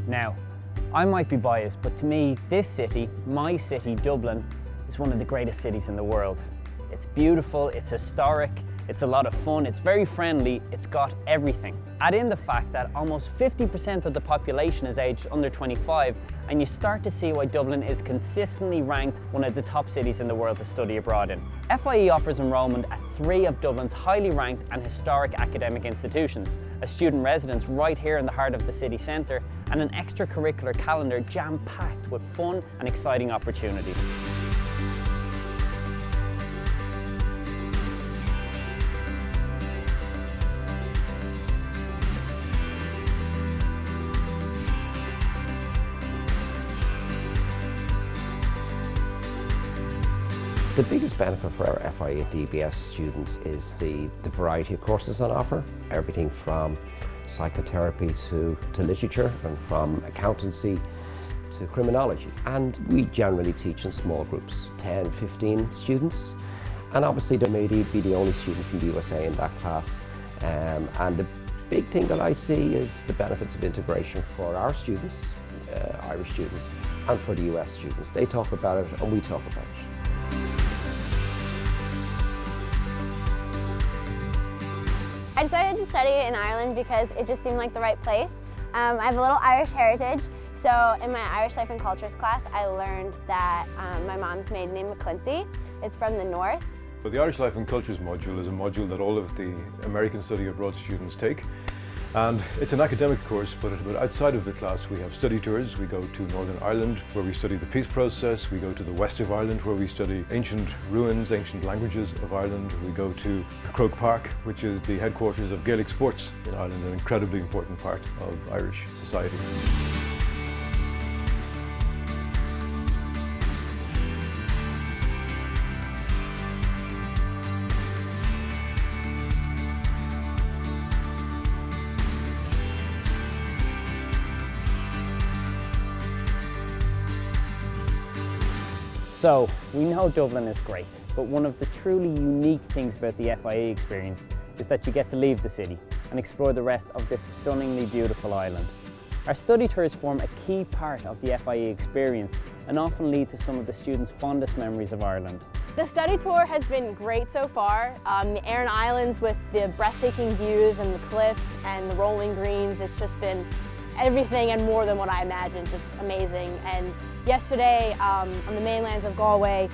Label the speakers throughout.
Speaker 1: Now, I might be biased, but to me, this city, my city, Dublin, is one of the greatest cities in the world. It's beautiful, it's historic, it's a lot of fun, it's very friendly, it's got everything. Add in the fact that almost 50% of the population is aged under 25, and you start to see why Dublin is consistently ranked one of the top cities in the world to study abroad in. FIE offers enrolment at 3 of Dublin's highly ranked and historic academic institutions, a student residence right here in the heart of the city centre, and an extracurricular calendar jam-packed with fun and exciting opportunities.
Speaker 2: The biggest benefit for our FIE at DBS students is the variety of courses on offer. Everything from psychotherapy to literature, and from accountancy to criminology. And we generally teach in small groups, 10, 15 students. And obviously there may be the only student from the USA in that class. And the big thing that I see is the benefits of integration for our students, Irish students, and for the US students. They talk about it and we talk about it.
Speaker 3: I decided to study in Ireland because it just seemed like the right place. I have a little Irish heritage, so in my Irish Life and Cultures class I learned that my mom's maiden name McQuincy is from the north.
Speaker 4: But the Irish Life and Cultures module is a module that all of the American Study Abroad students take. And it's an academic course, but outside of the class we have study tours. We go to Northern Ireland where we study the peace process. We go to the west of Ireland where we study ancient ruins, ancient languages of Ireland. We go to Croke Park, which is the headquarters of Gaelic sports in Ireland, an incredibly important part of Irish society.
Speaker 1: So, we know Dublin is great, but one of the truly unique things about the FIE experience is that you get to leave the city and explore the rest of this stunningly beautiful island. Our study tours form a key part of the FIE experience and often lead to some of the students' fondest memories of Ireland.
Speaker 5: The study tour has been great so far. The Aran Islands with the breathtaking views and the cliffs and the rolling greens, it's just been everything and more than what I imagined. It's amazing. And yesterday on the mainlands of Galway,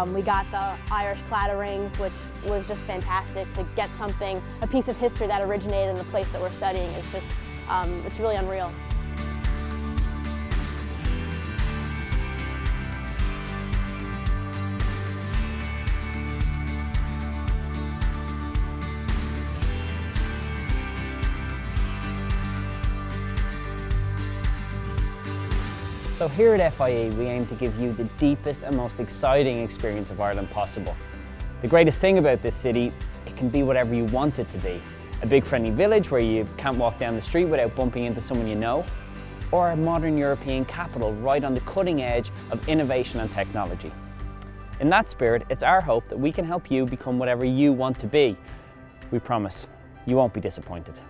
Speaker 5: we got the Irish clatterings, which was just fantastic to get something, a piece of history that originated in the place that we're studying. It's just, it's really unreal.
Speaker 1: So here at FIE, we aim to give you the deepest and most exciting experience of Ireland possible. The greatest thing about this city, it can be whatever you want it to be. A big friendly village where you can't walk down the street without bumping into someone you know, or a modern European capital right on the cutting edge of innovation and technology. In that spirit, it's our hope that we can help you become whatever you want to be. We promise, you won't be disappointed.